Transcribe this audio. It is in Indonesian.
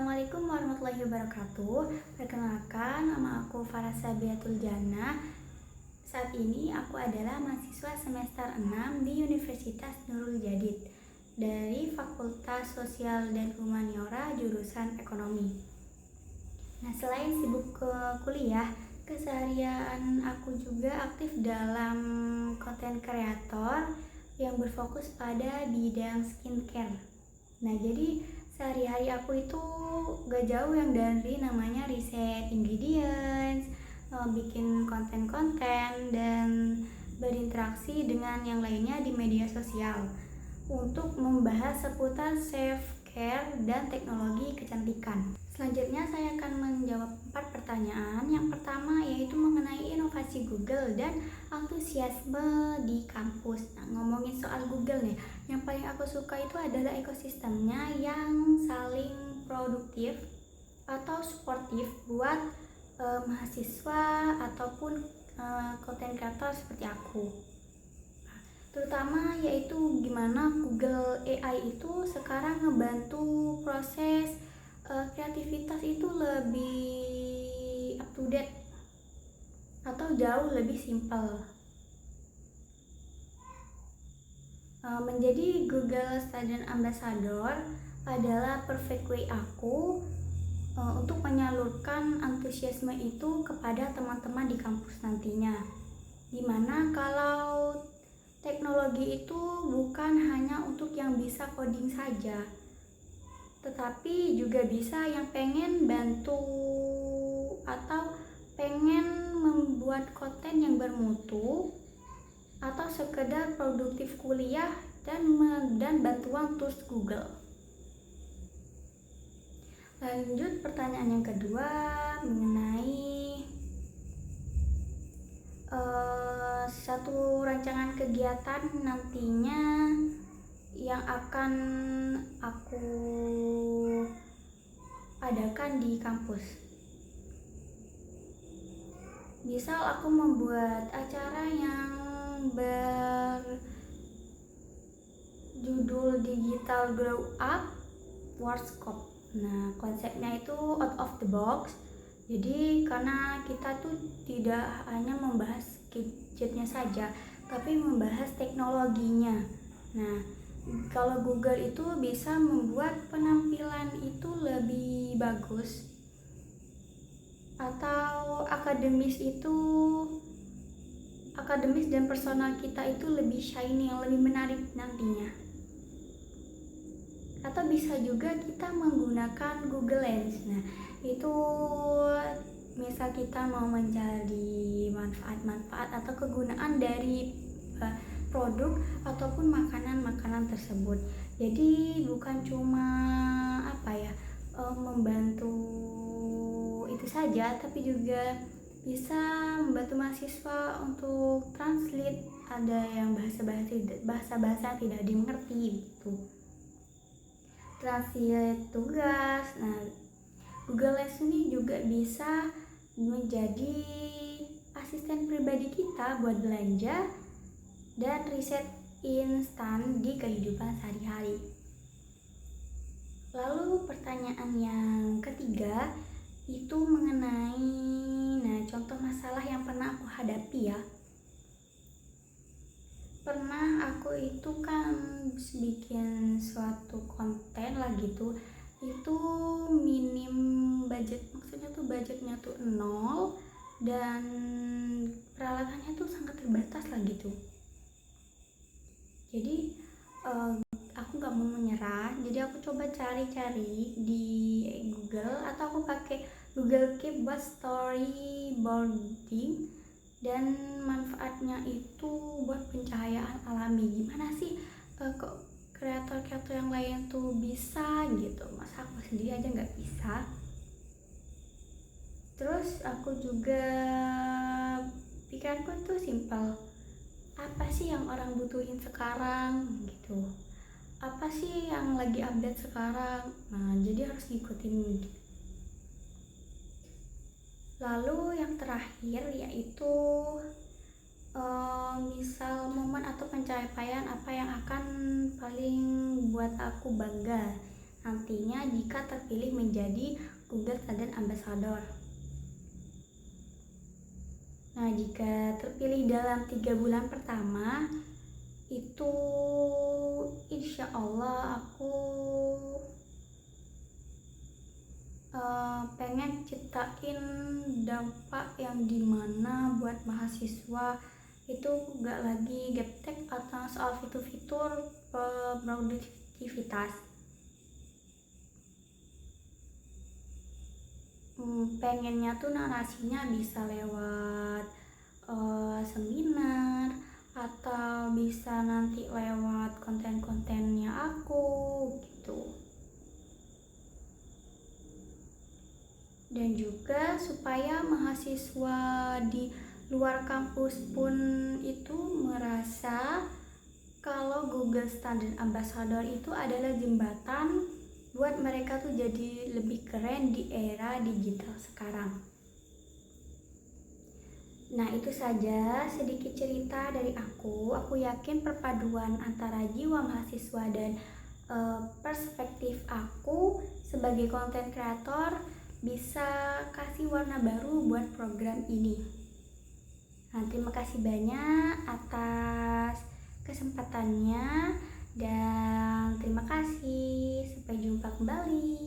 Assalamualaikum warahmatullahi wabarakatuh. Perkenalkan, nama aku Farah Sabiatul Jannah. Saat ini aku adalah mahasiswa semester 6 di Universitas Nurul Jadid dari Fakultas Sosial dan Humaniora jurusan Ekonomi. Nah, selain sibuk ke kuliah, keseharian aku juga aktif dalam konten kreator yang berfokus pada bidang skincare. Nah, jadi sehari-hari aku itu gak jauh yang dari namanya riset ingredients, bikin konten-konten, dan berinteraksi dengan yang lainnya di media sosial untuk membahas seputar self-care dan teknologi kecantikan. Selanjutnya saya akan menjawab 4 pertanyaan. Yang pertama yaitu mengenai inovasi Google dan antusiasme di kampus. Nah, ngomongin soal Google nih, yang paling aku suka itu adalah ekosistemnya yang saling produktif atau suportif buat mahasiswa ataupun content creator seperti aku. Terutama yaitu gimana Google AI itu sekarang ngebantu proses kreativitas itu lebih up to date atau jauh lebih simpel. Menjadi Google Student Ambassador adalah perfect way aku untuk menyalurkan antusiasme itu kepada teman-teman di kampus nantinya. Dimana kalau teknologi itu bukan hanya untuk yang bisa coding saja, tetapi juga bisa yang pengen bantu atau pengen membuat konten yang bermutu atau sekedar produktif kuliah dan bantuan tools Google. Lanjut pertanyaan yang kedua mengenai satu rancangan kegiatan nantinya yang akan aku adakan di kampus. Misal aku membuat acara yang berjudul Digital Grow Up Workshop. Nah, konsepnya itu out of the box. Jadi karena kita tuh tidak hanya membahas gadgetnya saja, tapi membahas teknologinya. Nah, kalau Google itu bisa membuat penampilan itu lebih bagus, atau akademis dan personal kita itu lebih shiny, yang lebih menarik nantinya. Atau bisa juga kita menggunakan Google Lens. Nah, itu misal kita mau mencari manfaat-manfaat atau kegunaan dari produk ataupun makanan-makanan tersebut. Jadi bukan cuma membantu itu saja, tapi juga bisa membantu mahasiswa untuk translate, ada yang bahasa-bahasa tidak dimengerti gitu. Translate tugas. Nah, Google Lens ini juga bisa menjadi asisten pribadi kita buat belanja dan riset instan di kehidupan sehari-hari. Lalu pertanyaan yang ketiga itu mengenai contoh masalah yang pernah aku hadapi ya. Pernah aku itu kan bikin suatu konten lah gitu, itu minim budget, maksudnya tuh budgetnya tuh nol dan peralatannya tuh sangat terbatas lah gitu. Jadi aku gak mau menyerah, jadi aku coba cari-cari di Google, atau aku pakai Google Keep buat storyboarding, dan manfaatnya itu buat pencahayaan alami. Gimana sih kok kreator-kreator yang lain tuh bisa gitu, masa aku sendiri aja nggak bisa. Terus aku juga pikiranku tuh simpel, apa sih yang orang butuhin sekarang gitu, apa sih yang lagi update sekarang. Nah, jadi harus ngikutin. Lalu yang terakhir yaitu misal momen atau pencapaian apa yang akan paling buat aku bangga. nantinya jika terpilih menjadi Google Student Ambassador. Nah, jika terpilih dalam 3 bulan pertama, itu insya Allah aku pengen ciptain dampak yang dimana buat mahasiswa itu gak lagi gaptek atau soal fitur-fitur produktivitas. Pengennya tuh narasinya bisa lewat seminar atau bisa nanti lewat konten-kontennya aku gitu. Dan juga supaya mahasiswa di luar kampus pun itu merasa kalau Google Student Ambassador itu adalah jembatan buat mereka tuh jadi lebih keren di era digital sekarang. Nah, itu saja sedikit cerita dari aku. Aku yakin perpaduan antara jiwa mahasiswa dan perspektif aku sebagai konten kreator bisa kasih warna baru buat program ini. Nah, terima kasih banyak atas kesempatannya dan terima kasih. Sampai jumpa kembali.